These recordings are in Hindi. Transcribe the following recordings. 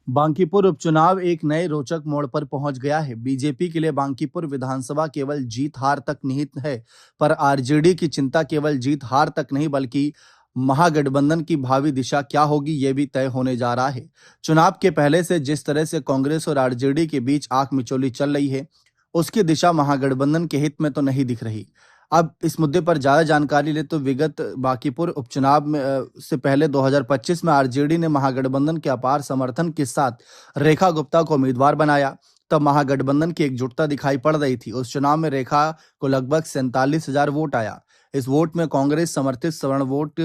बांकीपुर उपचुनाव एक नए रोचक मोड़ पर पहुंच गया है। बीजेपी के लिए बांकीपुर विधानसभा केवल जीत हार तक निहित है, पर आरजेडी की चिंता केवल जीत हार तक नहीं बल्कि महागठबंधन की भावी दिशा क्या होगी ये भी तय होने जा रहा है। चुनाव के पहले से जिस तरह से कांग्रेस और आरजेडी के बीच आंख मिचौली चल रही है, उसकी दिशा महागठबंधन के हित में तो नहीं दिख रही। अब इस मुद्दे पर ज्यादा जानकारी ले तो विगत बांकीपुर उपचुनाव में से पहले 2025 में आरजेडी ने महागठबंधन के अपार समर्थन के साथ रेखा गुप्ता को उम्मीदवार बनाया। तब महागठबंधन की एकजुटता दिखाई पड़ रही थी। उस चुनाव में रेखा को लगभग 47,000 वोट आया। इस वोट में कांग्रेस समर्थित सवर्ण वोट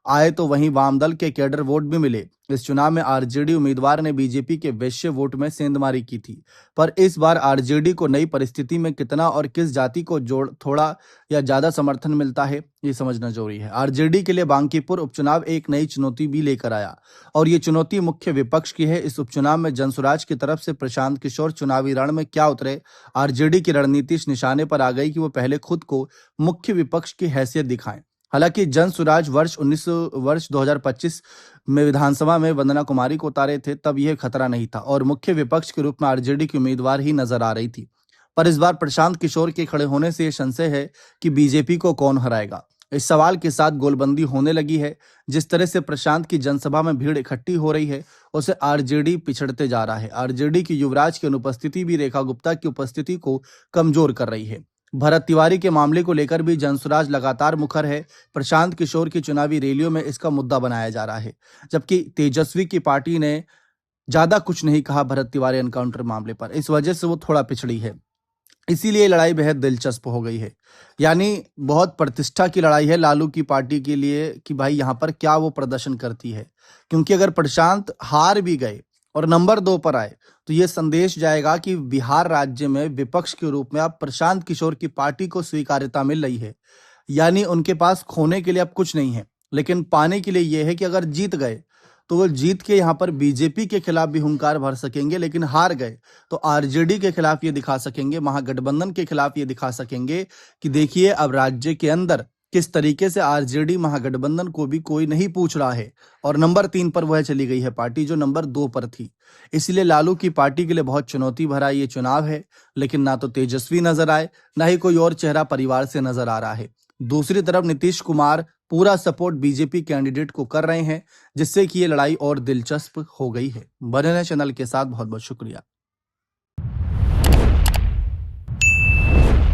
आए तो वहीं वाम दल के कैडर वोट भी मिले। इस चुनाव में आरजेडी उम्मीदवार ने बीजेपी के वैश्य वोट में सेंधमारी की थी। पर इस बार आरजेडी को नई परिस्थिति में कितना और किस जाति को जोड़ थोड़ा या ज्यादा समर्थन मिलता है, ये समझना जरूरी है। आरजेडी के लिए बांकीपुर उपचुनाव एक नई चुनौती भी लेकर आया और ये चुनौती मुख्य विपक्ष की है। इस उपचुनाव में जनसुराज की तरफ से प्रशांत किशोर चुनावी रण में क्या उतरे। आरजेडी की रणनीति इस निशाने पर आ गई कि वो पहले खुद को मुख्य विपक्ष की हैसियत दिखाएं। हालांकि जनसुराज वर्ष 2025 में विधानसभा में वंदना कुमारी को उतारे थे, तब यह खतरा नहीं था और मुख्य विपक्ष के रूप में आरजेडी की उम्मीदवार ही नजर आ रही थी। पर इस बार प्रशांत किशोर के खड़े होने से यह संशय है कि बीजेपी को कौन हराएगा। इस सवाल के साथ गोलबंदी होने लगी है। जिस तरह से प्रशांत की जनसभा में भीड़ इकट्ठी हो रही है, उसे आरजेडी पिछड़ते जा रहा है। आरजेडी की युवराज की अनुपस्थिति भी रेखा गुप्ता की उपस्थिति को कमजोर कर रही है। भरत तिवारी के मामले को लेकर भी जनसुराज लगातार मुखर है। प्रशांत किशोर की चुनावी रैलियों में इसका मुद्दा बनाया जा रहा है, जबकि तेजस्वी की पार्टी ने ज्यादा कुछ नहीं कहा भरत तिवारी एनकाउंटर मामले पर। इस वजह से वो थोड़ा पिछड़ी है, इसीलिए लड़ाई बेहद दिलचस्प हो गई है। यानी बहुत प्रतिष्ठा की लड़ाई है लालू की पार्टी के लिए कि भाई यहाँ पर क्या वो प्रदर्शन करती है, क्योंकि अगर प्रशांत हार भी गए और नंबर 2 पर आए तो ये संदेश जाएगा कि बिहार राज्य में विपक्ष के रूप में अब प्रशांत किशोर की पार्टी को स्वीकार्यता मिल रही है। यानी उनके पास खोने के लिए अब कुछ नहीं है, लेकिन पाने के लिए यह है कि अगर जीत गए तो वो जीत के यहाँ पर बीजेपी के खिलाफ भी हुंकार भर सकेंगे, लेकिन हार गए तो आरजेडी के खिलाफ ये दिखा सकेंगे, महागठबंधन के खिलाफ ये दिखा सकेंगे कि देखिए अब राज्य के अंदर किस तरीके से आरजेडी महागठबंधन को भी कोई नहीं पूछ रहा है और नंबर 3 पर वह चली गई है पार्टी जो नंबर 2 पर थी। इसलिए लालू की पार्टी के लिए बहुत चुनौती भरा ये चुनाव है, लेकिन ना तो तेजस्वी नजर आए, ना ही कोई और चेहरा परिवार से नजर आ रहा है। दूसरी तरफ नीतीश कुमार पूरा सपोर्ट बीजेपी कैंडिडेट को कर रहे हैं, जिससे कि ये लड़ाई और दिलचस्प हो गई है। बने रहें चैनल के साथ। बहुत बहुत शुक्रिया।